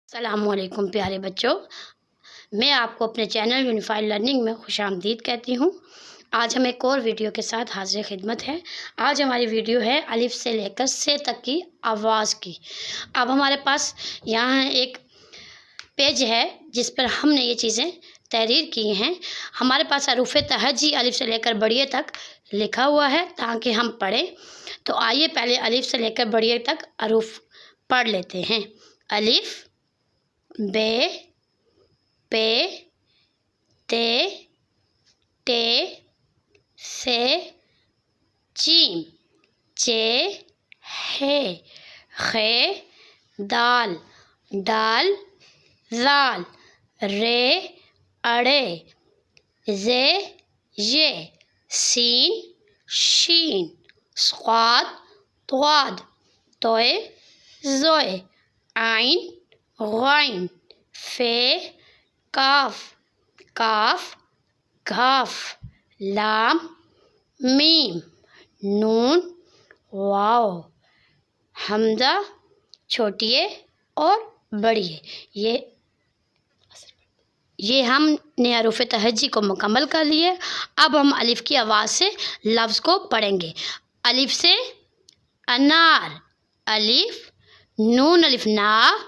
अस्सलामुअलैकुम प्यारे बच्चों, मैं आपको अपने चैनल यूनिफाइड लर्निंग में खुशामदीद कहती हूँ। आज हम एक और वीडियो के साथ हाजिर खिदमत है। आज हमारी वीडियो है अलिफ से लेकर से तक की आवाज़ की। अब हमारे पास यहाँ एक पेज है जिस पर हमने ये चीज़ें तहरीर की हैं। हमारे पास हरूफ़ तहज्जी अलिफ से लेकर बड़िए तक लिखा हुआ है ताकि हम पढ़ें। तो आइए पहले अलिफ से लेकर बड़िए तक हरूफ पढ़ लेते हैं। अलिफ, बे, पे, ते, टे, से, जीम, चे, हे, खे, दाल, डाल, ज़ाल, रे, अड़े, जे, ये, सीन, शीन, स्वाद, त्वाद, तोए, ज़ोए, आइन, ग़ाइन, फे, काफ, काफ, घाफ, लाम, मीम, नून, वाव, हमज़ा, छोटिए और बड़िए। ये हमने हरूफ़ तहज्जी को मुकम्मल कर लिए। अब हम अलिफ की आवाज़ से लफ्ज़ को पढ़ेंगे। अलिफ से अनार, अलिफ, नून अलिफ ना,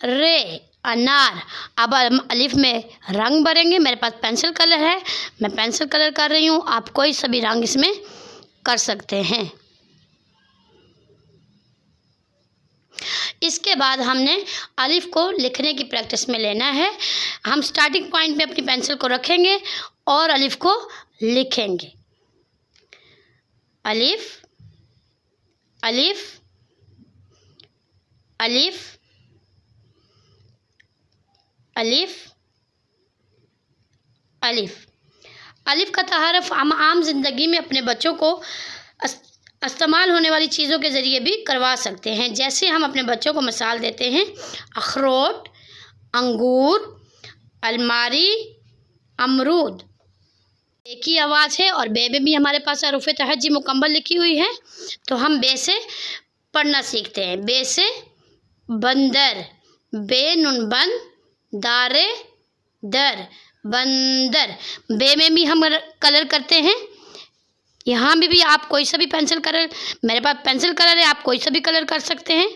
रे, अनार। अब हम अलिफ में रंग भरेंगे। मेरे पास पेंसिल कलर है, मैं पेंसिल कलर कर रही हूँ। आप कोई सा भी रंग इसमें कर सकते हैं। इसके बाद हमने अलिफ को लिखने की प्रैक्टिस में लेना है। हम स्टार्टिंग पॉइंट में अपनी पेंसिल को रखेंगे और अलिफ को लिखेंगे। अलिफ, अलिफ, अलिफ, अलिफ, अलिफ। अलिफ का तआरुफ़ हम आम ज़िंदगी में अपने बच्चों को इस्तेमाल होने वाली चीज़ों के ज़रिए भी करवा सकते हैं। जैसे हम अपने बच्चों को मिसाल देते हैं, अखरोट, अंगूर, अलमारी, अमरूद। एक ही आवाज़ है और बे में भी हमारे पास हरूफ़ तहज्जी मुकम्मल लिखी हुई है। तो हम बे से पढ़ना सीखते हैं। बे से बंदर, बे नून बंद, दारे दर, बंदर। बे में भी हम कलर करते हैं। यहाँ भी आप कोई सा भी पेंसिल कलर, मेरे पास पेंसिल कलर है, आप कोई सा भी कलर कर सकते हैं।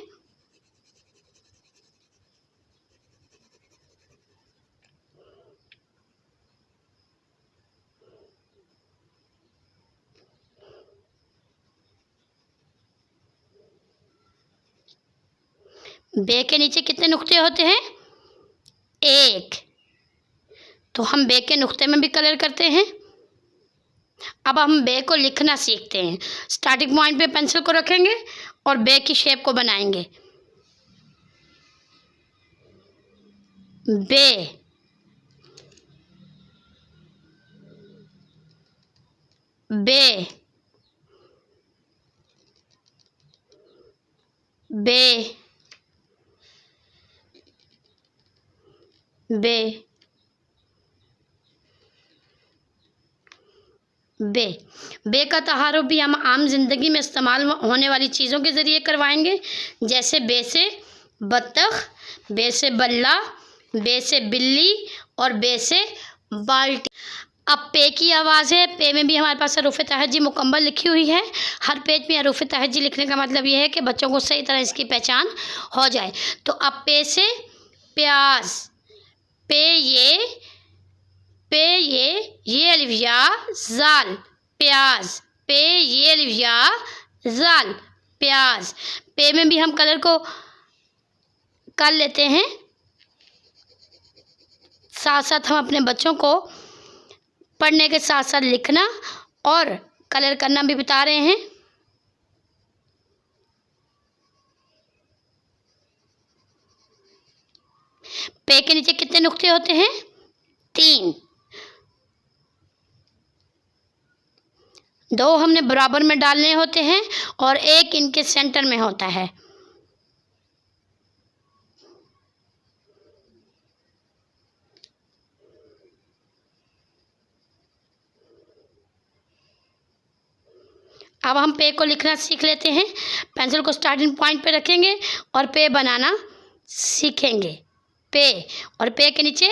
बे के नीचे कितने नुक्ते होते हैं? एक। तो हम बे के नुक्ते में भी कलर करते हैं। अब हम बे को लिखना सीखते हैं। स्टार्टिंग पॉइंट पे पेंसिल को रखेंगे और बे की शेप को बनाएंगे। बे, बे, बे, बे, बे। बे का तआरुफ़ भी हम आम ज़िंदगी में इस्तेमाल होने वाली चीज़ों के ज़रिए करवाएंगे। जैसे बे से बत्तख, बे से बल्ला, बे से बिल्ली और बे से बाल्टी। अब पे की आवाज़ है। पे में भी हमारे पास हरूफ़ तहज्जी मुकम्मल लिखी हुई है। हर पेज में हरूफ़ तहज्जी लिखने का मतलब ये है कि बच्चों को सही तरह इसकी पहचान हो जाए। तो अब पे से प्याज, पे ये अलिफ या ज़ाल, प्याज, पे ये अलिफ या ज़ाल, प्याज। पे में भी हम कलर को कर लेते हैं। साथ साथ हम अपने बच्चों को पढ़ने के साथ साथ लिखना और कलर करना भी बता रहे हैं। पे के नीचे कितने नुक्ते होते हैं? 3। 2 हमने बराबर में डालने होते हैं और 1 इनके सेंटर में होता है। अब हम पे को लिखना सीख लेते हैं। पेंसिल को स्टार्टिंग पॉइंट पे रखेंगे और पे बनाना सीखेंगे। पे, और पे के नीचे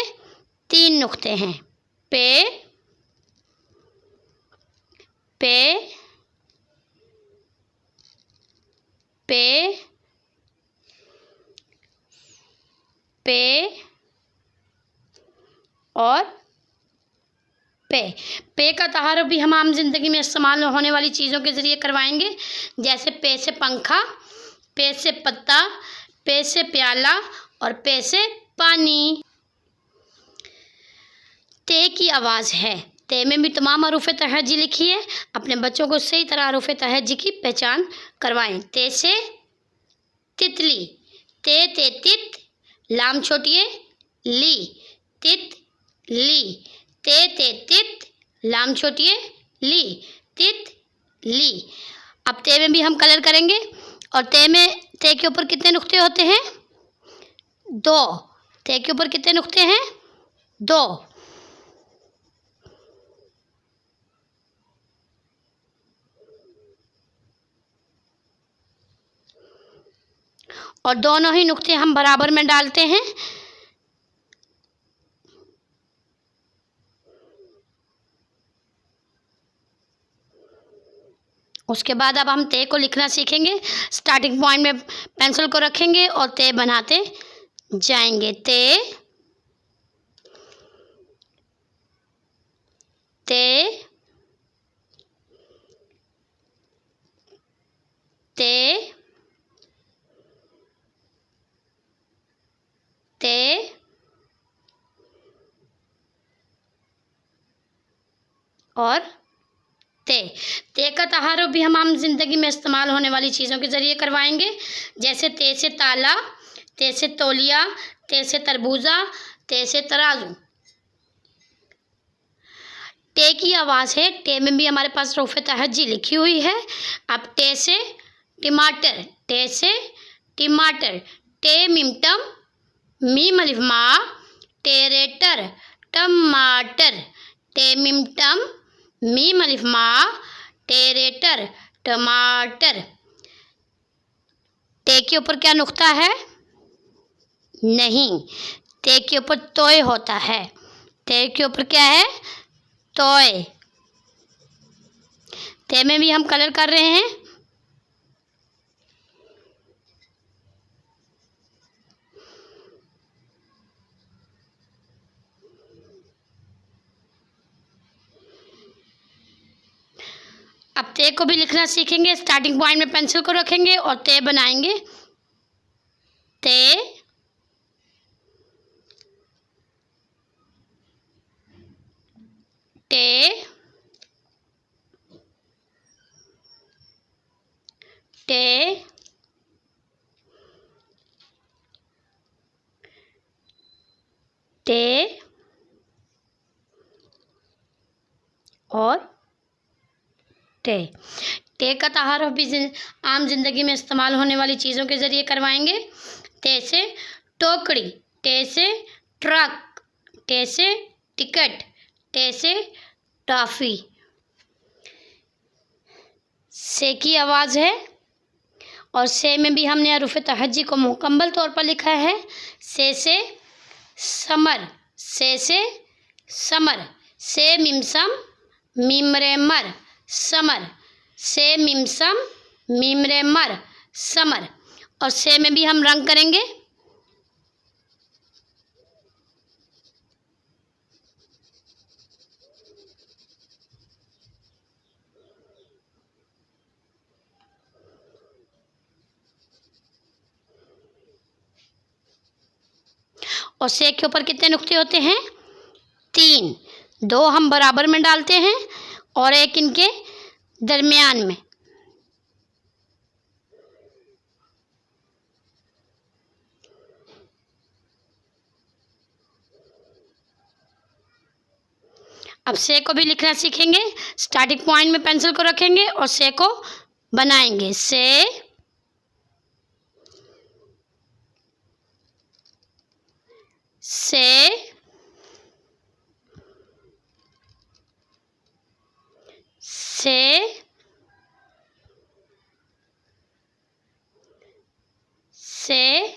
3 नुक्ते हैं। पे, पे, पे, पे और पे का तहारुफ भी हम आम जिंदगी में इस्तेमाल होने वाली चीज़ों के ज़रिए करवाएंगे, जैसे पे से पंखा, पे से पत्ता, पे से प्याला और पे से पानी। ते की आवाज़ है। ते में भी तमाम हरूफ तहज्जी लिखी है। अपने बच्चों को सही तरह हरूफ तहज्जी की पहचान करवाएं। ते से तितली, ते तित, लाम छोटिए ली, तित ली, ते तित, लाम छोटिए ली, तित ली। अब ते में भी हम कलर करेंगे, और ते के ऊपर कितने नुक्ते होते हैं? 2। ते के ऊपर कितने नुक्ते हैं? 2। और दोनों ही नुक्ते हम बराबर में डालते हैं। उसके बाद अब हम ते को लिखना सीखेंगे। स्टार्टिंग पॉइंट में पेंसिल को रखेंगे और ते बनाते जाएंगे। ते, ते, ते, ते और ते का तहारुफ भी हम आम जिंदगी में इस्तेमाल होने वाली चीज़ों के ज़रिए करवाएंगे, जैसे ते से ताला, ते से तौलिया, ते से तरबूजा, ते से तराजू। ते की आवाज़ है। ते में भी हमारे पास हरूफ तहज्जी लिखी हुई है। अब ते से टमाटर, ते से टमाटर, टे मिमटम, मीम अलिफ मा, टेरेटर, टमाटर, टे मिमटम, मीम अलिफ मा, टेरेटर, टमाटर। ते के ऊपर क्या नुक्ता है? नहीं, ते के ऊपर तोय होता है। ते के ऊपर क्या है? तोय। ते में भी हम कलर कर रहे हैं। अब ते को भी लिखना सीखेंगे। स्टार्टिंग पॉइंट में पेंसिल को रखेंगे और ते बनाएंगे। ते, ते, ते, ते और ते का तहारुफ भी आम जिंदगी में इस्तेमाल होने वाली चीज़ों के ज़रिए करवाएंगे। ते से टोकरी, ते से ट्रक, ते से टिकट, ते से टॉफ़ी। से की आवाज़ है, और से में भी हमने हरूफ तहज्जी को मुकम्मल तौर पर लिखा है। से समर, से समर, से मिमसम, मिमरे मर, समर, से मिमसम, मिमरे मर, समर। और से में भी हम रंग करेंगे। और से के ऊपर कितने नुक्ते होते हैं? 3। 2 हम बराबर में डालते हैं और एक इनके दरमियान में। अब से को भी लिखना सीखेंगे। स्टार्टिंग पॉइंट में पेंसिल को रखेंगे और से को बनाएंगे। से, से, से, से,